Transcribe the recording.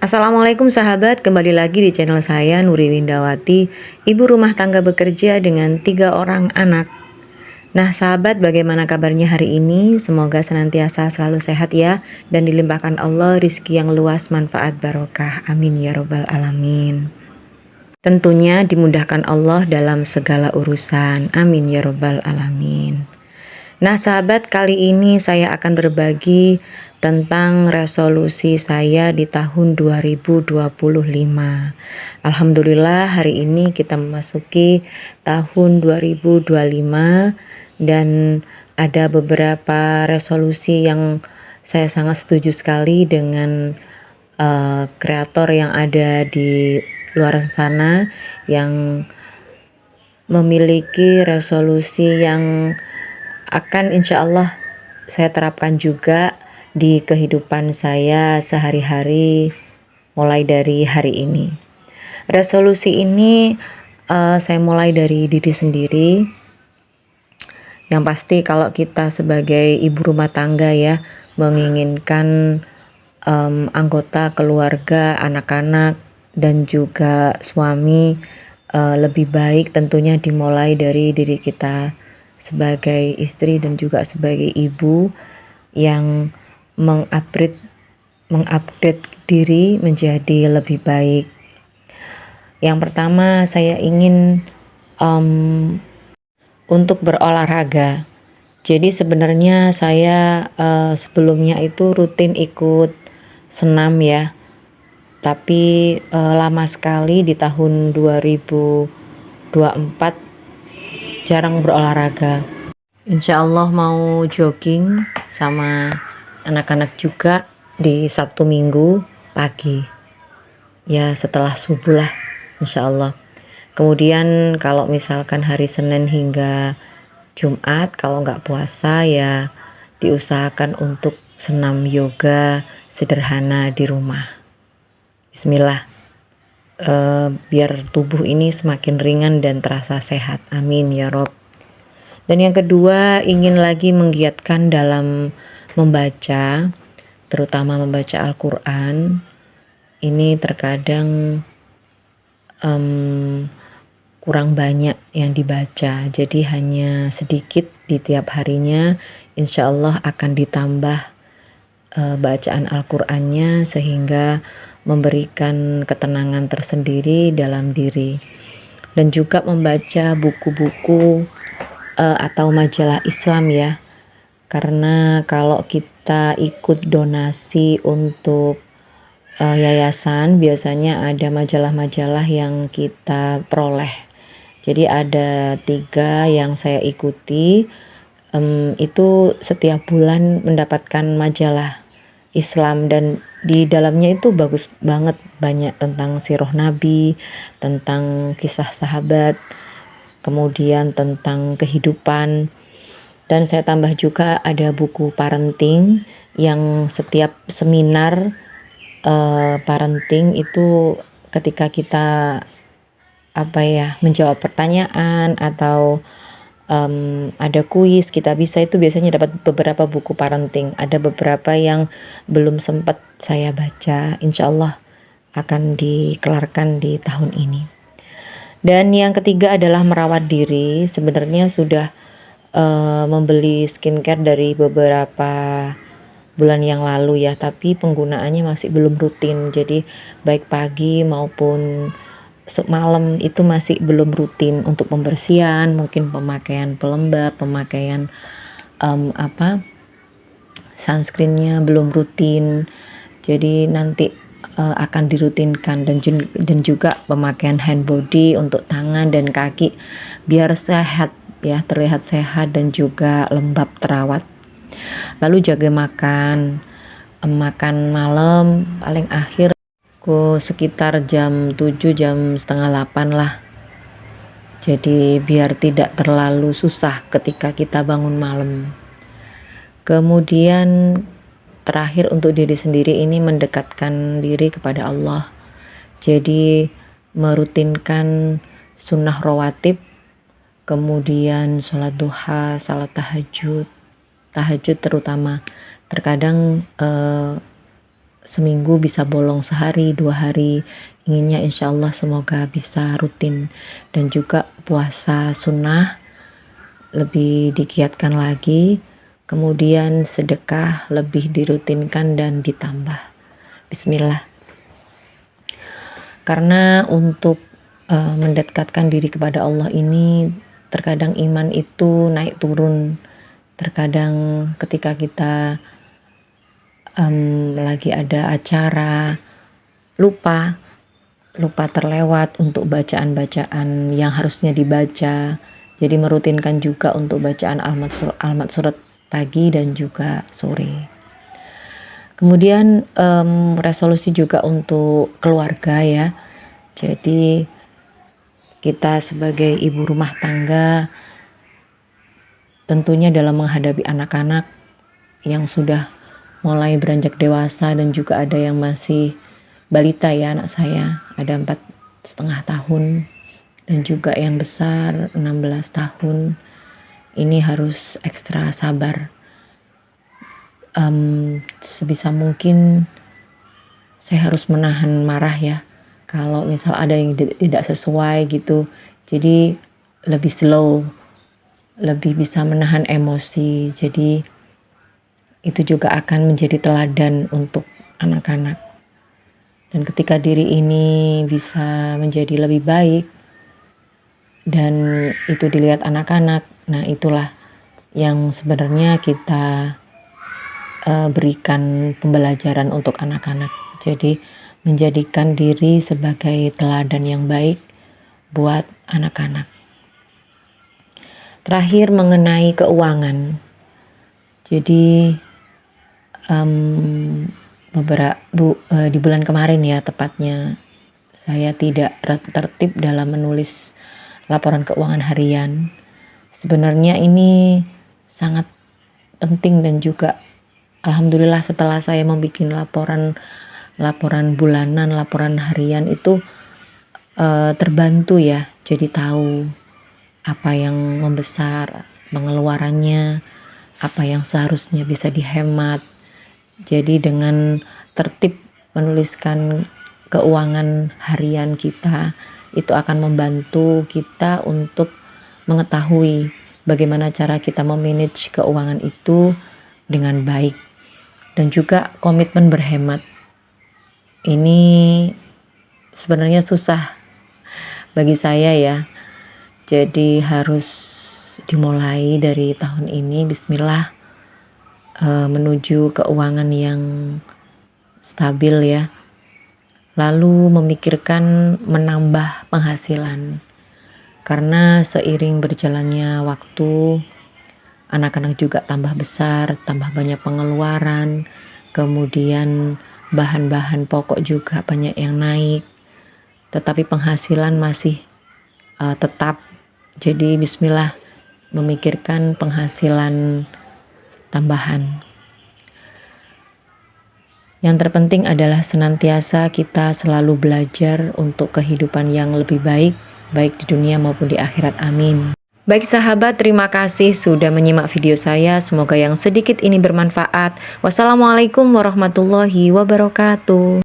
Assalamualaikum sahabat, kembali lagi di channel saya Nuri Windawati, ibu rumah tangga bekerja dengan 3 orang anak. Nah sahabat, bagaimana kabarnya hari ini? Semoga senantiasa selalu sehat ya, dan dilimpahkan Allah rizki yang luas, manfaat barokah, amin ya robbal alamin. Tentunya dimudahkan Allah dalam segala urusan, amin ya robbal alamin. Nah sahabat, kali ini saya akan berbagi tentang resolusi saya di tahun 2025. Alhamdulillah hari ini kita memasuki tahun 2025 dan ada beberapa resolusi yang saya sangat setuju sekali dengan kreator yang ada di luar sana yang memiliki resolusi yang akan insya Allah saya terapkan juga di kehidupan saya sehari-hari mulai dari hari ini. Resolusi ini saya mulai dari diri sendiri. Yang pasti kalau kita sebagai ibu rumah tangga ya menginginkan anggota keluarga, anak-anak dan juga suami lebih baik, tentunya dimulai dari diri kita sebagai istri dan juga sebagai ibu yang mengupgrade diri menjadi lebih baik. Yang pertama saya ingin untuk berolahraga. Jadi sebenarnya saya sebelumnya itu rutin ikut senam ya, tapi lama sekali di tahun 2024 jarang berolahraga. Insya Allah mau jogging sama anak-anak juga di Sabtu Minggu pagi ya, setelah subuh lah insya Allah. Kemudian kalau misalkan hari Senin hingga Jumat kalau nggak puasa ya diusahakan untuk senam yoga sederhana di rumah. Bismillah, biar tubuh ini semakin ringan dan terasa sehat, amin ya Rob. Dan yang kedua, ingin lagi menggiatkan dalam membaca, terutama membaca Al-Quran. Ini terkadang kurang banyak yang dibaca, jadi hanya sedikit di tiap harinya. Insya Allah akan ditambah bacaan Al-Qur'annya sehingga memberikan ketenangan tersendiri dalam diri. Dan juga membaca buku-buku atau majalah Islam ya, karena kalau kita ikut donasi untuk yayasan biasanya ada majalah-majalah yang kita peroleh. Jadi ada 3 yang saya ikuti, itu setiap bulan mendapatkan majalah Islam dan di dalamnya itu bagus banget, banyak tentang sirah Nabi, tentang kisah sahabat, kemudian tentang kehidupan. Dan saya tambah juga ada buku parenting yang setiap seminar parenting itu ketika kita menjawab pertanyaan atau ada kuis, kita itu biasanya dapat beberapa buku parenting. Ada beberapa yang belum sempat saya baca, insya Allah akan dikelarkan di tahun ini. Dan yang ketiga adalah merawat diri. Sebenarnya sudah membeli skincare dari beberapa bulan yang lalu ya, tapi penggunaannya masih belum rutin. Jadi baik pagi maupun malam itu masih belum rutin untuk pembersihan, mungkin pemakaian pelembab, pemakaian sunscreennya belum rutin. Jadi nanti akan dirutinkan, dan juga pemakaian hand body untuk tangan dan kaki biar sehat ya, terlihat sehat dan juga lembab terawat. Lalu jaga makan malam paling akhir sekitar jam 7, jam setengah 8 lah. Jadi biar tidak terlalu susah ketika kita bangun malam. Kemudian terakhir untuk diri sendiri ini mendekatkan diri kepada Allah. Jadi merutinkan sunnah rawatib, kemudian sholat duha, salat tahajud terutama. Terkadang seminggu bisa bolong sehari 2 hari, inginnya insya Allah semoga bisa rutin. Dan juga puasa sunnah lebih digiatkan lagi, kemudian sedekah lebih dirutinkan dan ditambah. Bismillah. Karena untuk mendekatkan diri kepada Allah ini terkadang iman itu naik turun. Terkadang ketika kita lagi ada acara lupa terlewat untuk bacaan-bacaan yang harusnya dibaca. Jadi merutinkan juga untuk bacaan almat surat pagi dan juga sore. Kemudian resolusi juga untuk keluarga ya. Jadi kita sebagai ibu rumah tangga tentunya dalam menghadapi anak-anak yang sudah mulai beranjak dewasa dan juga ada yang masih balita ya, anak saya ada 4,5 tahun dan juga yang besar 16 tahun. Ini harus ekstra sabar. Sebisa mungkin saya harus menahan marah ya kalau misal ada yang tidak sesuai gitu. Jadi lebih slow, lebih bisa menahan emosi. Jadi itu juga akan menjadi teladan untuk anak-anak. Dan ketika diri ini bisa menjadi lebih baik dan itu dilihat anak-anak, nah itulah yang sebenarnya kita berikan pembelajaran untuk anak-anak. Jadi menjadikan diri sebagai teladan yang baik buat anak-anak. Terakhir mengenai keuangan. Jadi di bulan kemarin ya tepatnya, saya tidak tertib dalam menulis laporan keuangan harian. Sebenarnya ini sangat penting dan juga alhamdulillah setelah saya membuat laporan bulanan, laporan harian itu terbantu ya. Jadi tahu apa yang membesar pengeluarannya, apa yang seharusnya bisa dihemat. Jadi dengan tertib menuliskan keuangan harian kita, itu akan membantu kita untuk mengetahui bagaimana cara kita memanage keuangan itu dengan baik. Dan juga komitmen berhemat. Ini sebenarnya susah bagi saya ya. Jadi harus dimulai dari tahun ini, bismillah, menuju keuangan yang stabil ya. Lalu memikirkan menambah penghasilan. Karena seiring berjalannya waktu, anak-anak juga tambah besar, tambah banyak pengeluaran, kemudian bahan-bahan pokok juga banyak yang naik, tetapi penghasilan masih tetap. Jadi bismillah memikirkan penghasilan tambahan. Yang terpenting adalah senantiasa kita selalu belajar untuk kehidupan yang lebih baik di dunia maupun di akhirat. Amin. Baik sahabat, terima kasih sudah menyimak video saya. Semoga yang sedikit ini bermanfaat. Wassalamualaikum warahmatullahi wabarakatuh.